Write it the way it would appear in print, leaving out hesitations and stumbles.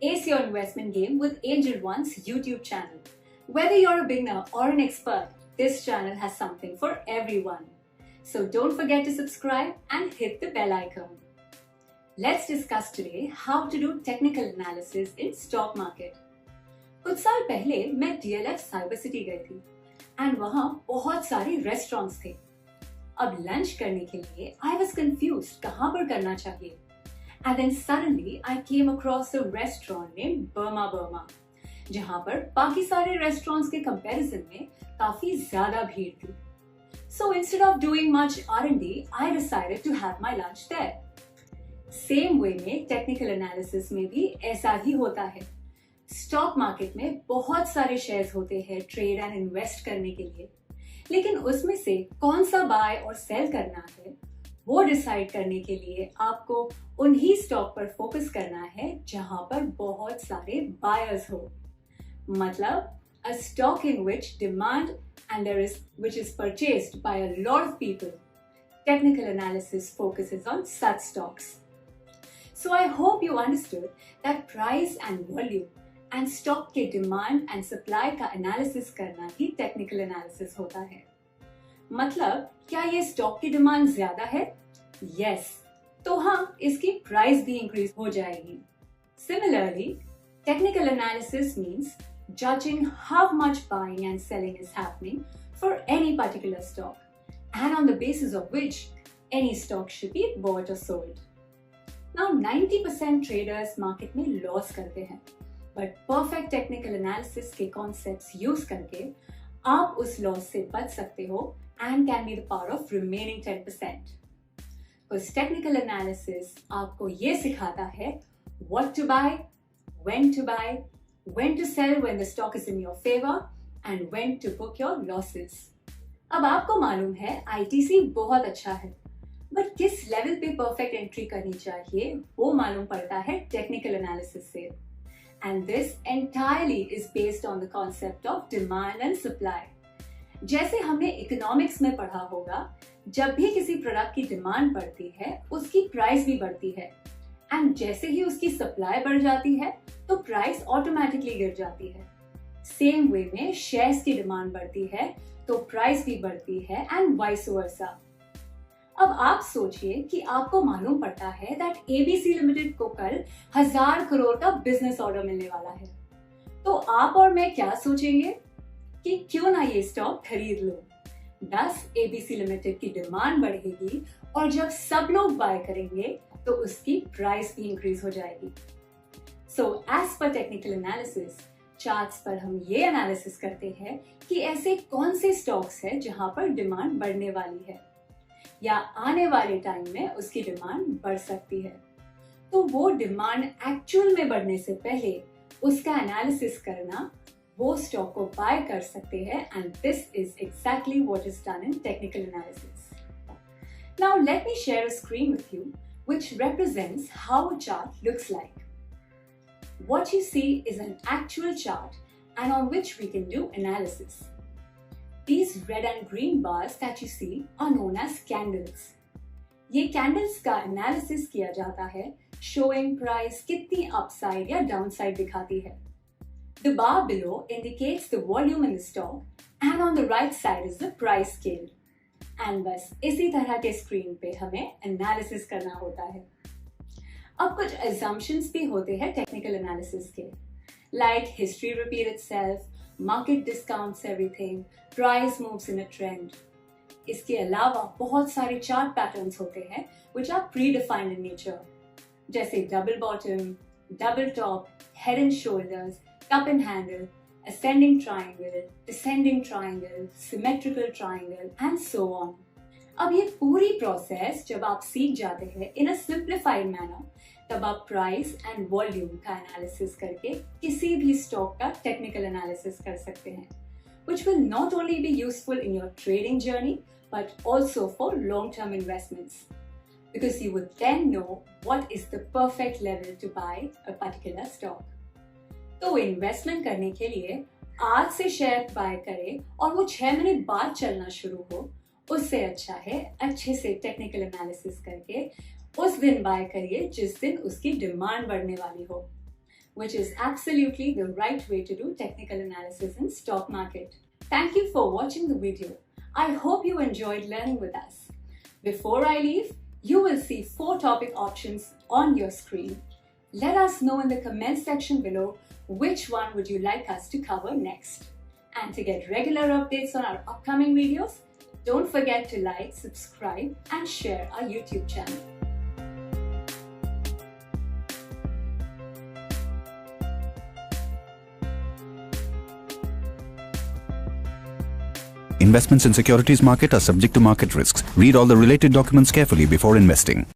Ace your investment game with Angel One's YouTube channel. Whether you're a beginner or an expert, this channel has something for everyone. So don't forget to subscribe and hit the bell icon. Let's discuss today how to do technical analysis in stock market. कुछ साल पहले मैं DLF cyber city गई थी and वहाँ बहुत सारे restaurants थे। अब लंच करने के लिए I was confused कहाँ पर करना चाहिए। And then suddenly I came across a restaurant named Burma Burma, जहाँ पर बाकी सारे रेस्टोरेंट्स के कंपैरिजन में काफी ज्यादा भीड़ थी। So instead of doing much R&D, I decided to have my lunch there. Same way में टेक्निकल एनालिसिस में भी ऐसा ही होता है। स्टॉक मार्केट में बहुत सारे शेयर्स होते हैं ट्रेड एंड इन्वेस्ट करने के लिए, लेकिन उसमें से कौन सा बाय और सेल करना है वो डिसाइड करने के लिए आपको उन्हीं स्टॉक पर फोकस करना है जहां पर बहुत सारे बायर्स हो। मतलब a stock in which demand and which is purchased by a lot of people. Technical analysis focuses on such stocks. So I hope you understood that price and volume and stock के demand and supply का analysis करना ही technical analysis होता है। मतलब क्या ये stock की demand ज्यादा है? Yes, तो हाँ, इसकी प्राइस भी इंक्रीज हो जाएगी। Similarly, technical analysis means judging how much buying and selling is happening for any particular stock, and on the basis of which any stock should be bought or sold. Now 90% traders market में loss करते हैं, but perfect technical analysis के concepts use करके आप उस loss से बच सकते हो and can be the part of remaining 10%. Because technical analysis आपको ये सिखाता है what to buy, when to sell when the stock is in your favor, and when to book your losses. अब आपको मालूम है ITC बहुत अच्छा है, बट किस लेवल पे परफेक्ट एंट्री करनी चाहिए वो मालूम पड़ता है टेक्निकल एनालिसिस से। And this entirely is based on the concept of demand and supply. जैसे हमने इकोनॉमिक्स में पढ़ा होगा, जब भी किसी प्रोडक्ट की डिमांड बढ़ती है उसकी प्राइस भी बढ़ती है, एंड जैसे ही उसकी सप्लाई बढ़ जाती है तो प्राइस ऑटोमेटिकली गिर जाती है। सेम वे में शेयर्स की डिमांड बढ़ती है तो प्राइस भी बढ़ती है एंड वाइस वर्सा। अब आप सोचिए कि आपको मालूम पड़ता है दैट ABC लिमिटेड को कल 1000 करोड़ का बिजनेस ऑर्डर मिलने वाला है, तो आप और मैं क्या सोचेंगे कि क्यों ना ये स्टॉक खरीद लो। दस ABC लिमिटेड की डिमांड बढ़ेगी और जब सब लोग बाय करेंगे तो उसकी प्राइस भी इंक्रीज हो जाएगी। So as per technical analysis, charts पर हम ये एनालिसिस करते हैं कि ऐसे कौन से स्टॉक्स हैं जहां पर डिमांड बढ़ने वाली है या आने वाले टाइम में उसकी डिमांड बढ़ सकती है। तो वो डिमांड एक्चुअल में बढ़ने से पहले उसका एनालिसिस करना, वो स्टॉक को बाय कर सकते हैं, and this is exactly what is done in technical analysis. Now let me share a screen with you which represents how a chart looks like. What you see is an actual chart and on which we can do analysis. These red and green bars that you see are known as candles. ये candles का analysis किया जाता है showing price कितनी upside या downside दिखाती है। The bar below indicates the volume in the stock and on the right side is the price scale. And बस इसी तरह के स्क्रीन पे हमें एनालिसिस करना होता है। अब कुछ assumptions भी होते हैं टेक्निकल एनालिसिस के, like history repeat itself, market discounts everything, price moves in a trend. इसके अलावा बहुत सारे चार्ट पैटर्न्स होते हैं which are predefined in nature, जैसे double bottom, double top, head and shoulders, cup and handle, ascending triangle, descending triangle, symmetrical triangle, and so on. अब ये पूरी प्रोसेस जब आप सीख जाते हैं in a simplified manner, तब आप प्राइस एंड वॉल्यूम का एनालिसिस करके किसी भी स्टॉक का टेक्निकल एनालिसिस कर सकते हैं, which will not only be useful in your trading journey but also for long-term investments, because you would then know what is the perfect level to buy a particular stock. तो investment करने के लिए आज से share bye करें और वो 6 minute बाद चलना शुरू हो, उससे अच्छा है अच्छे से टेक्निकल एनालिसिस करके उस दिन बाय करिए जिस दिन उसकी डिमांड बढ़ने वाली हो। which is absolutely the right way to do technical analysis in stock market. Thank you for watching the video. I hope you enjoyed learning with us. Before I leave, you will see 4 topic options on your screen. Let us know in the comment section below which one would you like us to cover next. And to get regular updates on our upcoming videos, don't forget to like, subscribe and share our YouTube channel. Investments in securities market are subject to market risks. Read all the related documents carefully before investing.